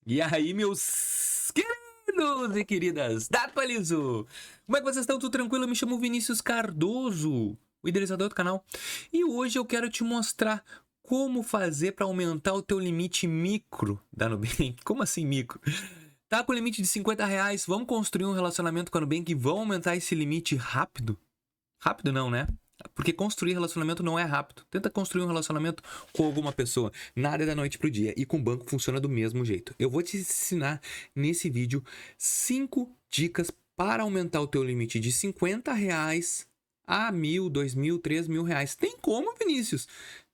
E aí, meus queridos e queridas da Atualizo! Como é que vocês estão? Tudo tranquilo? Eu me chamo Vinícius Cardoso, o idealizador do canal. E hoje eu quero te mostrar como fazer para aumentar o teu limite micro da Nubank. Como assim micro? Tá com limite de R$ 50, vamos construir um relacionamento com a Nubank e vamos aumentar esse limite rápido? Rápido não, né? Porque construir relacionamento não é rápido. Tenta construir um relacionamento com alguma pessoa. Nada é da noite pro dia. E com o banco funciona do mesmo jeito. Eu vou te ensinar nesse vídeo 5 dicas para aumentar o teu limite de R$ 50 a R$ 1.000, R$ 2.000, R$ 3.000. Tem como, Vinícius?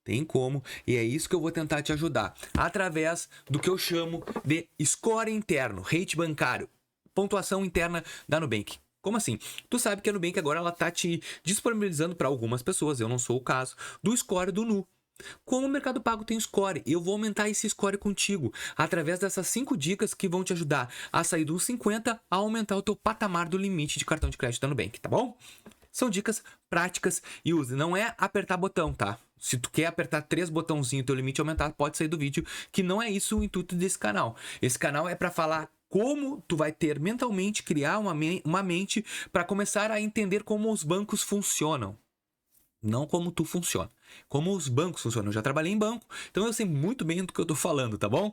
Tem como, e é isso que eu vou tentar te ajudar. Através do que eu chamo de score interno, rate bancário, pontuação interna da Nubank. Como assim? Tu sabe que a Nubank agora ela tá te disponibilizando para algumas pessoas, eu não sou o caso, do score do Nu. Como o Mercado Pago tem score, eu vou aumentar esse score contigo, através dessas 5 dicas que vão te ajudar a sair dos 50 a aumentar o teu patamar do limite de cartão de crédito da Nubank, tá bom? São dicas práticas e use. Não é apertar botão, tá? Se tu quer apertar 3 botãozinhos e teu limite aumentar, pode sair do vídeo, que não é isso o intuito desse canal. Esse canal é para falar como tu vai ter mentalmente criar uma mente para começar a entender como os bancos funcionam. Não como tu funciona, como os bancos funcionam. Eu já trabalhei em banco, então eu sei muito bem do que eu tô falando, tá bom?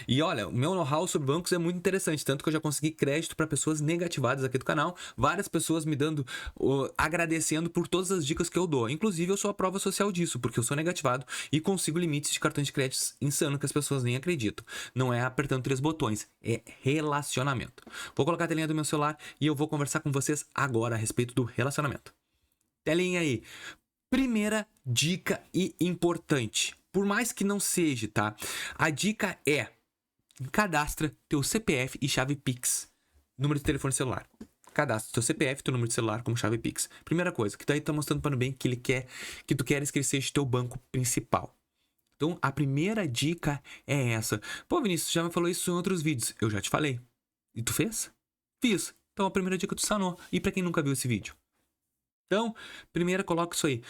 E olha, o meu know-how sobre bancos é muito interessante, tanto que eu já consegui crédito para pessoas negativadas aqui do canal, várias pessoas me dando, agradecendo por todas as dicas que eu dou. Inclusive, eu sou a prova social disso, porque eu sou negativado e consigo limites de cartões de crédito insano que as pessoas nem acreditam. Não é apertando 3 botões, é relacionamento. Vou colocar a telinha do meu celular e eu vou conversar com vocês agora a respeito do relacionamento. Telinha aí. Primeira dica e importante, por mais que não seja, tá? A dica é: cadastra teu CPF e chave Pix, número de telefone celular. Cadastra teu CPF e teu número de celular como chave Pix. Primeira coisa, que daí tá mostrando para o Nubank que ele quer que tu queres que ele seja teu banco principal. Então, a primeira dica é essa. Pô, Vinícius, já me falou isso em outros vídeos. Eu já te falei. E tu fez? Fiz. Então, a primeira dica tu sanou. E para quem nunca viu esse vídeo? Então, primeiro coloca isso aí.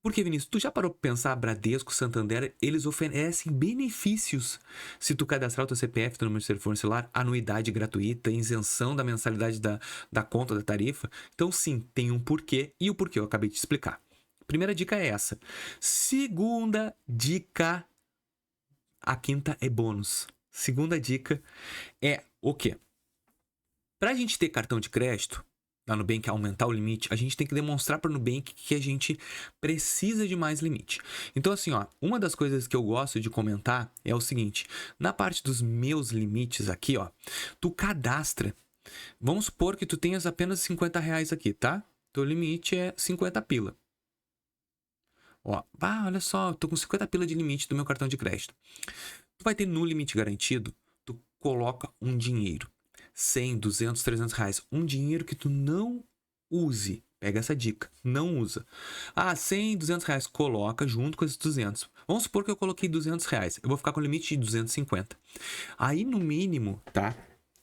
Porque, Vinícius, tu já parou pra pensar, Bradesco, Santander, eles oferecem benefícios se tu cadastrar o teu CPF, teu número de telefone celular, anuidade gratuita, isenção da mensalidade da conta da tarifa. Então, sim, tem um porquê, e o porquê eu acabei de explicar. Primeira dica é essa. Segunda dica, a quinta é bônus. Segunda dica é o quê? Pra gente ter cartão de crédito, na Nubank aumentar o limite, a gente tem que demonstrar para o Nubank que a gente precisa de mais limite. Então assim, ó, uma das coisas que eu gosto de comentar é o seguinte: na parte dos meus limites aqui, ó, tu cadastra. Vamos supor que tu tenhas apenas R$ 50 aqui, tá? Teu limite é 50 pila. Ó, olha só, eu tô com 50 pila de limite do meu cartão de crédito. Tu vai ter no limite garantido, tu coloca um dinheiro. 100, 200, 300 reais. Um dinheiro que tu não use. Pega essa dica. Não usa. 100, 200 reais. Coloca junto com esses 200. Vamos supor que eu coloquei 200 reais. Eu vou ficar com o limite de 250. Aí, no mínimo, tá?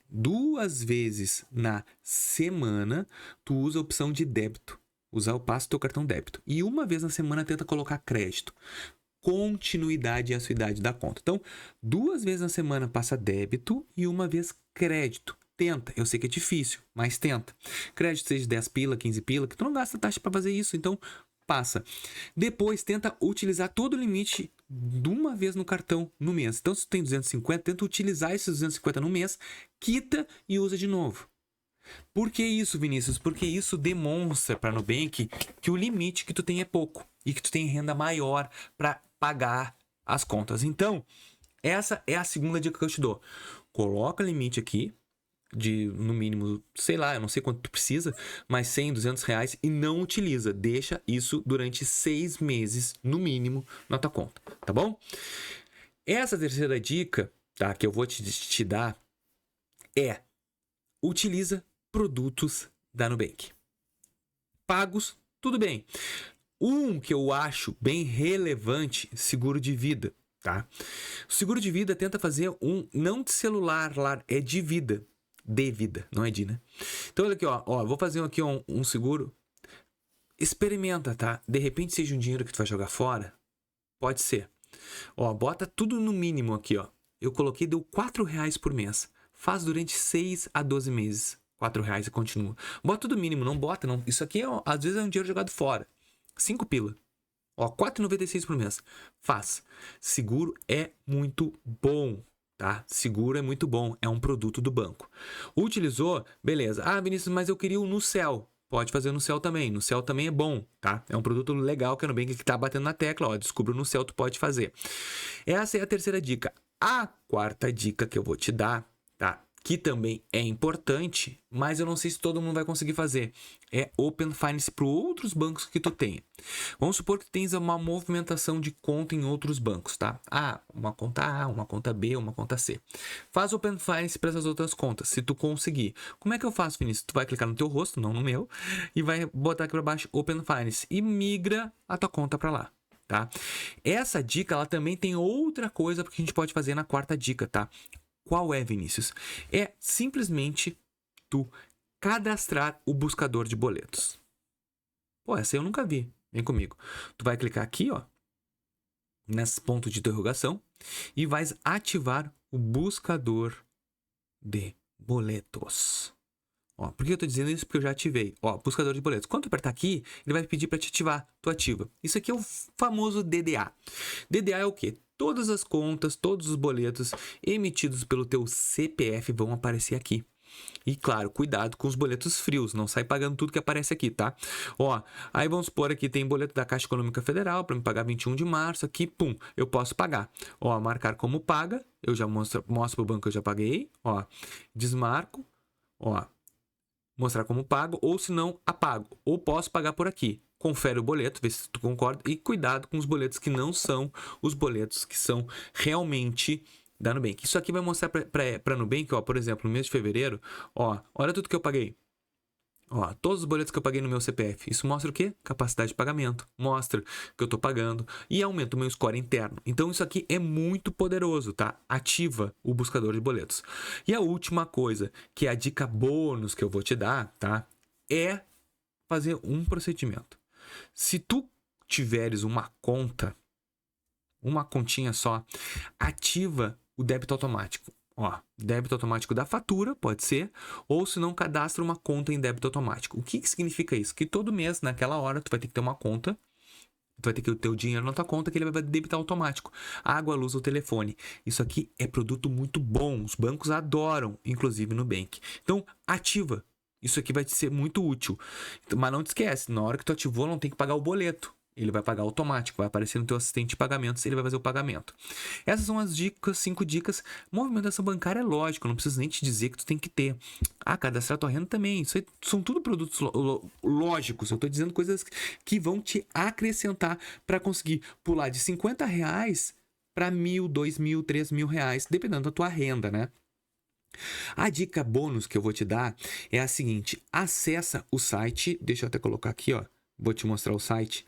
2 vezes na semana, tu usa a opção de débito. Passa o teu cartão débito. E 1 vez na semana, tenta colocar crédito. Continuidade e assiduidade da conta. Então, 2 vezes na semana passa débito e 1 vez crédito. Tenta, eu sei que é difícil, mas tenta. Crédito seja 10 pila, 15 pila, que tu não gasta taxa para fazer isso, então passa. Depois tenta utilizar todo o limite de 1 vez no cartão no mês. Então, se tu tem 250, tenta utilizar esses 250 no mês, quita e usa de novo. Por que isso, Vinícius? Porque isso demonstra para a Nubank que o limite que tu tem é pouco e que tu tem renda maior para pagar as contas. Então, essa é a segunda dica que eu te dou. Coloca limite aqui de, no mínimo, sei lá, eu não sei quanto tu precisa, mas 100, 200 reais e não utiliza. Deixa isso durante 6 meses, no mínimo, na tua conta, tá bom? Essa terceira dica, tá, que eu vou te dar é: utiliza produtos da Nubank. Pagos, tudo bem. Um que eu acho bem relevante, seguro de vida, tá? O seguro de vida tenta fazer não de celular lá, é de vida. De vida, não é de, né? Então olha aqui, ó, vou fazer aqui um seguro. Experimenta, tá? De repente seja um dinheiro que tu vai jogar fora. Pode ser. Ó, bota tudo no mínimo aqui, ó. eu coloquei, deu R$4 por mês. Faz durante 6 a 12 meses. R$4 e continua. Bota tudo mínimo, não bota, não. Isso aqui, às vezes, é um dinheiro jogado fora. 5 pila. Ó, R$4,96 por mês. Faz. Seguro é muito bom, tá? Seguro é muito bom. É um produto do banco. Utilizou? Beleza. Ah, Vinícius, mas eu queria o Nucel. Pode fazer no Nucel também. Nucel também é bom, tá? É um produto legal que a Nubank que tá batendo na tecla. Ó, descubra o Nucel, tu pode fazer. Essa é a terceira dica. A quarta dica que eu vou te dar, tá? Que também é importante, mas eu não sei se todo mundo vai conseguir fazer. É Open Finance para outros bancos que tu tenha. Vamos supor que tens uma movimentação de conta em outros bancos, tá? Ah, uma conta A, uma conta B, uma conta C. Faz Open Finance para essas outras contas, se tu conseguir. Como é que eu faço, Vinícius? Tu vai clicar no teu rosto, não no meu, e vai botar aqui para baixo Open Finance e migra a tua conta para lá. Tá? Essa dica, ela também tem outra coisa que a gente pode fazer na quarta dica, tá? Qual é, Vinícius? É simplesmente tu cadastrar o buscador de boletos. Pô, essa eu nunca vi. Vem comigo. Tu vai clicar aqui, ó, nesse ponto de interrogação e vais ativar o buscador de boletos. Ó, por que eu tô dizendo isso? Porque eu já ativei. Ó, buscador de boletos. Quando tu apertar aqui, ele vai pedir para te ativar. Tu ativa. Isso aqui é o famoso DDA. DDA é o quê? Todas as contas, todos os boletos emitidos pelo teu CPF vão aparecer aqui. E claro, cuidado com os boletos frios, não sai pagando tudo que aparece aqui, tá? Ó, aí vamos supor aqui, tem boleto da Caixa Econômica Federal para me pagar 21 de março, aqui, pum, eu posso pagar. Ó, marcar como paga, eu já mostro pro banco que eu já paguei, ó, desmarco, ó, mostrar como pago, ou se não, apago. Ou posso pagar por aqui. Confere o boleto, vê se tu concorda. E cuidado com os boletos que não são os boletos que são realmente da Nubank. Isso aqui vai mostrar para Nubank, ó, por exemplo, no mês de fevereiro, ó, olha tudo que eu paguei. Ó, todos os boletos que eu paguei no meu CPF. Isso mostra o quê? Capacidade de pagamento. Mostra que eu tô pagando e aumenta o meu score interno. Então isso aqui é muito poderoso, tá? Ativa o buscador de boletos. E a última coisa, que é a dica bônus que eu vou te dar, tá? É fazer um procedimento. Se tu tiveres uma conta, uma continha só, ativa o débito automático. Ó, débito automático da fatura, pode ser, ou se não, cadastra uma conta em débito automático. O que significa isso? Que todo mês, naquela hora, tu vai ter que ter uma conta, tu vai ter que ter o dinheiro na tua conta, que ele vai debitar automático. Água, luz ou telefone. Isso aqui é produto muito bom, os bancos adoram, inclusive no Nubank. Então, ativa. Isso aqui vai te ser muito útil. Mas não te esquece, na hora que tu ativou, não tem que pagar o boleto. Ele vai pagar automático, vai aparecer no teu assistente de pagamentos, ele vai fazer o pagamento. Essas são as dicas, 5 dicas. Movimentação bancária é lógico, não preciso nem te dizer que tu tem que ter. Ah, cadastrar tua renda também. Isso aí são tudo produtos lógicos. Eu estou dizendo coisas que vão te acrescentar para conseguir pular de R$50 para R$1.000, R$2.000, R$3.000, dependendo da tua renda, né? A dica bônus que eu vou te dar é a seguinte: acessa o site, deixa eu até colocar aqui, ó. Vou te mostrar o site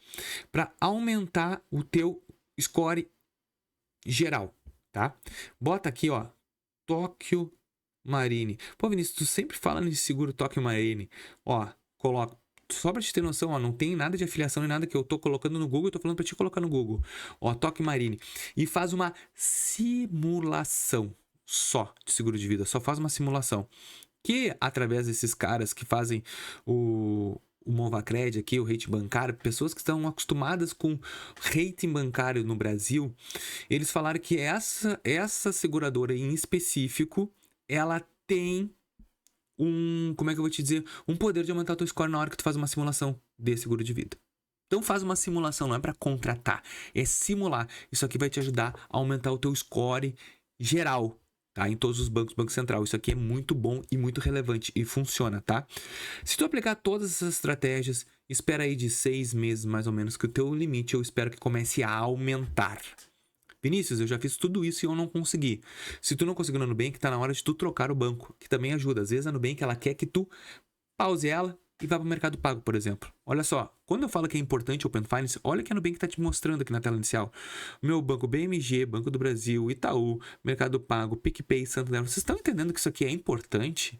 para aumentar o teu score geral, tá? Bota aqui, ó, Tóquio Marine. Pô, Vinícius, tu sempre fala nesse seguro Tóquio Marine. Ó, coloca. Só pra te ter noção, ó, não tem nada de afiliação nem nada que eu tô colocando no Google, eu tô falando pra te colocar no Google. Ó, Tóquio Marine. E faz uma simulação só de seguro de vida, só faz uma simulação. Que através desses caras que fazem o Movacred aqui, o rate bancário, pessoas que estão acostumadas com rating bancário no Brasil, eles falaram que essa seguradora em específico, ela tem como é que eu vou te dizer, um poder de aumentar o teu score na hora que tu faz uma simulação de seguro de vida. Então faz uma simulação, não é para contratar, é simular. Isso aqui vai te ajudar a aumentar o teu score geral, tá? Em todos os bancos, Banco Central. Isso aqui é muito bom e muito relevante e funciona, tá? Se tu aplicar todas essas estratégias, espera aí de 6 meses mais ou menos que o teu limite eu espero que comece a aumentar. Vinícius, eu já fiz tudo isso e eu não consegui. Se tu não conseguiu no Nubank, tá na hora de tu trocar o banco, que também ajuda. Às vezes a Nubank, ela quer que tu pause ela e vá para o Mercado Pago, por exemplo. Olha só, quando eu falo que é importante o Open Finance, olha que a Nubank está te mostrando aqui na tela inicial. Meu banco BMG, Banco do Brasil, Itaú, Mercado Pago, PicPay, Santander. Vocês estão entendendo que isso aqui é importante?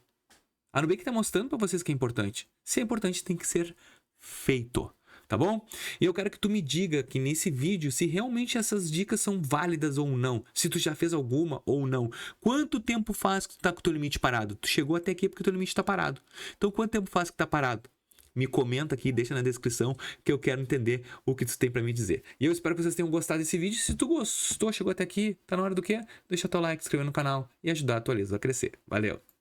A Nubank está mostrando para vocês que é importante. Se é importante, tem que ser feito. tá bom? E eu quero que tu me diga aqui nesse vídeo se realmente essas dicas são válidas ou não, se tu já fez alguma ou não. Quanto tempo faz que tu tá com o teu limite parado? Tu chegou até aqui porque o teu limite tá parado. Então, quanto tempo faz que tá parado? Me comenta aqui, deixa na descrição que eu quero entender o que tu tem pra me dizer. E eu espero que vocês tenham gostado desse vídeo. Se tu gostou, chegou até aqui, tá na hora do quê? Deixa teu like, se inscrever no canal e ajudar a tua Lisa a crescer. Valeu!